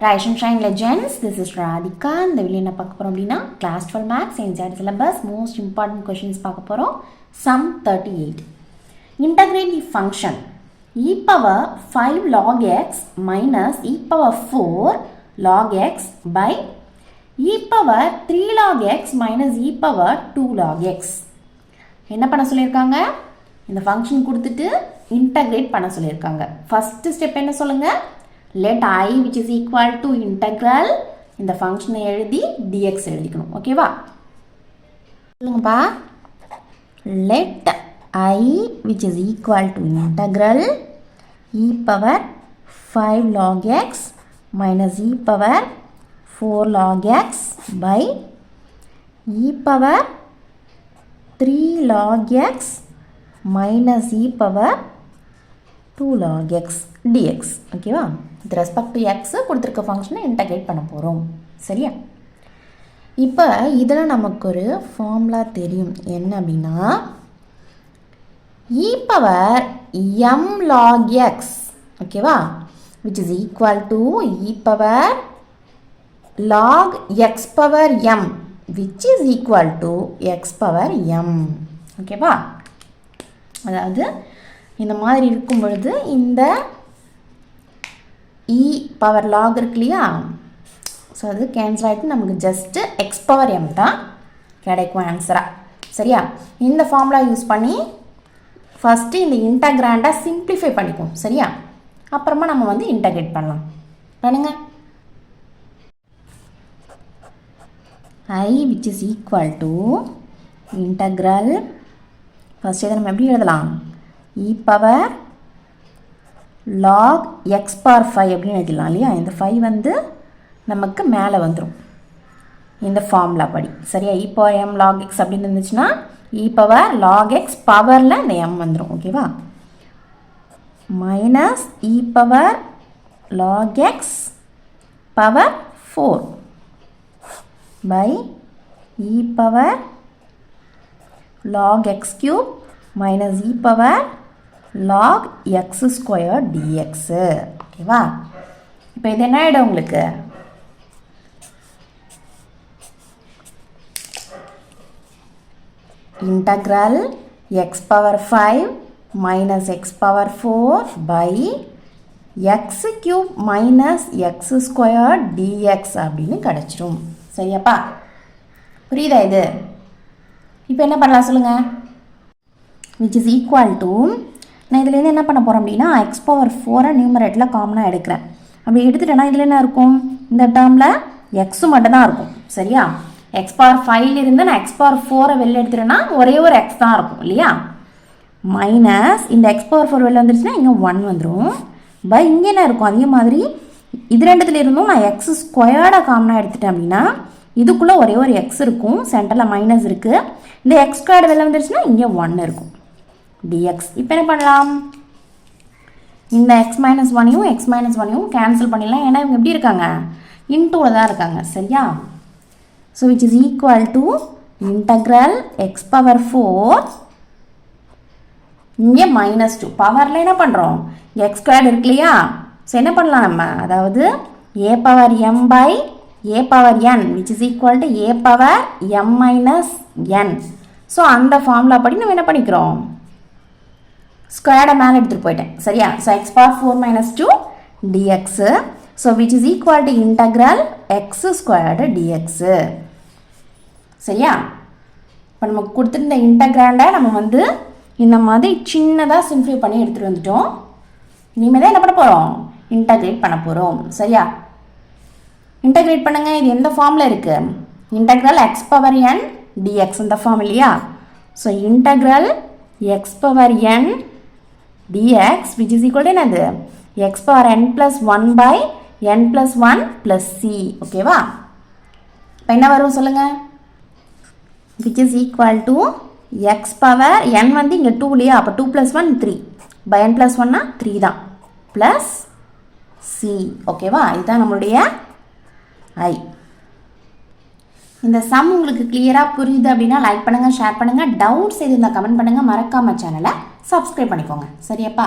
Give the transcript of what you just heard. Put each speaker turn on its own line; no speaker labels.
Rise and Shine Legends. This is Radhika. இந்த video என்ன பார்க்க போறோம் அப்படின்னா கிளாஸ் 12 மேத்ஸ் என்ஜாய்ட் சிலபஸ் மோஸ்ட் இம்பார்ட்டன்ட் क्वेश्चंस பார்க்க போறோம். Sum 38. Integrate the function e power 5 log x minus e power 4 log x by e power 3 log x minus e power 2 log x. என்ன பண்ண சொல்லிருக்காங்க? இந்த ஃபங்க்ஷன் கொடுத்துட்டு இன்டகிரேட் பண்ண சொல்லிருக்காங்க. ஃபர்ஸ்ட் ஸ்டெப் என்ன சொல்லுங்க? Let I which is equal to integral இந்த ஃபங்க்ஷனை எழுதி dx எழுதிக்கணும். ஓகேவா? சொல்லுங்கப்பா. Let I which is equal to integral e power 5 log x minus e power 4 log x by e power 3 log x minus e power 2 log x dx. ஓகேவா? with respect to x கொடுத்திருக்க ஃபங்க்ஷனை integrate பண்ண போகிறோம். சரியா? இப்போ இதில் நமக்கு ஒரு ஃபார்முலா தெரியும். என்ன அப்படின்னா e power m log x, ஓகேவா, which is equal to e power log x power m which is equal to x power m. ஓகேவா? அதாவது இந்த மாதிரி இருக்கும் பொழுது இந்த e பவர் log இருக்கு இல்லையா, ஸோ அது கேன்சல் ஆகிட்டு நமக்கு ஜஸ்ட்டு x பவர் m தான் கிடைக்கும் ஆன்சராக. சரியா? இந்த ஃபார்முலா யூஸ் பண்ணி ஃபஸ்ட்டு இந்த இன்டகிராண்டை சிம்பிளிஃபை பண்ணிக்குவோம். சரியா? அப்புறமா நம்ம வந்து இன்டகிரேட் பண்ணலாம். பண்ணுங்க. I which is equal to integral, first இதை நம்ம எப்படி எழுதலாம்? e power log x power 5 அப்படின்னு எழுதிடலாம் இல்லையா? இந்த 5 வந்து நமக்கு மேலே வந்துடும் இந்த ஃபார்முலா படி. சரியா? e power m log x அப்படின்னு இருந்துச்சுன்னா e power log x பவரில் இந்த m வந்துடும். ஓகேவா? Minus e power log x power 4 by e power log x cube minus e power log x square dx. ஓகேவா? இப்போ இது என்ன ஆகிடும் உங்களுக்கு? integral x power 5 minus x power 4 by x cube minus x square dx அப்படின்னு கிடச்சிரும். சரியாப்பா? புரியுதா இது? இப்போ என்ன பண்ணலாம் சொல்லுங்க? which is equal to, நான் இதுலேருந்து என்ன பண்ண போகிறேன் அப்படின்னா x பவர் 4 நியூமரேட்டில் காமனாக எடுக்கிறேன். அப்படி எடுத்துட்டேன்னா இதில் என்ன இருக்கும்? இந்த டேர்மில் எக்ஸு மட்டும்தான் இருக்கும். சரியா? x பவர் 5 இருந்து நான் x பவர் 4 வெளில எடுத்துட்டேன்னா ஒரே ஒரு x தான் இருக்கும் இல்லையா? மைனஸ் இந்த x பவர் 4 வெளில வந்துருச்சுன்னா இங்கே 1 வந்துடும். பை இங்கே என்ன இருக்கும்? அதே மாதிரி இது ரெண்டுத்துல இருந்தும் நான் x ஸ்கொயர்டாக காமனாக எடுத்துட்டேன் அப்படின்னா இதுக்குள்ளே ஒரே ஒரு x இருக்கும், சென்டரில் மைனஸ் இருக்குது. இந்த x ஸ்கொயர்டு வெளில வந்துருச்சுன்னா இங்கே 1 இருக்கும் dx. இப்போ என்ன பண்ணலாம்? இந்த x மைனஸ் 1ஐயும் x மைனஸ் 1ஐயும் கேன்சல் பண்ணிடலாம். ஏன்னா இவங்க எப்படி இருக்காங்க? இன்டூவில் தான் இருக்காங்க. சரியா? So which is equal to integral x power 4 இங்கே மைனஸ் 2 பவரில் என்ன பண்ணுறோம்? x ஸ்கொயர்டு இருக்கு இல்லையா? ஸோ என்ன பண்ணலாம் நம்ம? அதாவது a power m by a power n which is equal to a power m minus n. So அந்த ஃபார்முலா படி நம்ம என்ன பண்ணிக்கிறோம்? ஸ்கொயர்டை மேலே எடுத்துகிட்டு போயிட்டேன். சரியா? So x power 4 minus 2 dx. So which is equal to integral x squared dx. சரியா? இப்போ நமக்கு கொடுத்துருந்த இன்டகிராண்டை நம்ம வந்து இந்த மாதிரி சின்னதாக சிம்பிளை பண்ணி எடுத்துகிட்டு வந்துட்டோம். இனிமேல் தான் என்ன பண்ண போகிறோம்? இன்டகிரேட் பண்ண போகிறோம். சரியா? இன்டகிரேட் பண்ணுங்கள். இது எந்த ஃபார்மில் இருக்குது? Integral x power n dx இந்த ஃபார்ம் இல்லையா? So integral x power n dx which is equal to என்னது? x power n plus 1 by n plus 1 plus c. ஓகேவா? இப்போ என்ன வரும் சொல்லுங்க? which is equal to x power n வந்து இங்கே 2 இல்லையா? அப்போ 2 plus 1 3 by n plus 1னா 3 தான் plus c. ஓகேவா? இதுதான் நம்மளுடைய i. இந்த சம் உங்களுக்கு கிளியராக புரியுது அப்படின்னா லைக் பண்ணுங்கள், ஷேர் பண்ணுங்கள். டவுட்ஸ் எது இருந்தால் கமெண்ட் பண்ணுங்கள். மறக்காமல் சேனலை சப்ஸ்கிரைப் பண்ணிக்கோங்க. சரியாப்பா?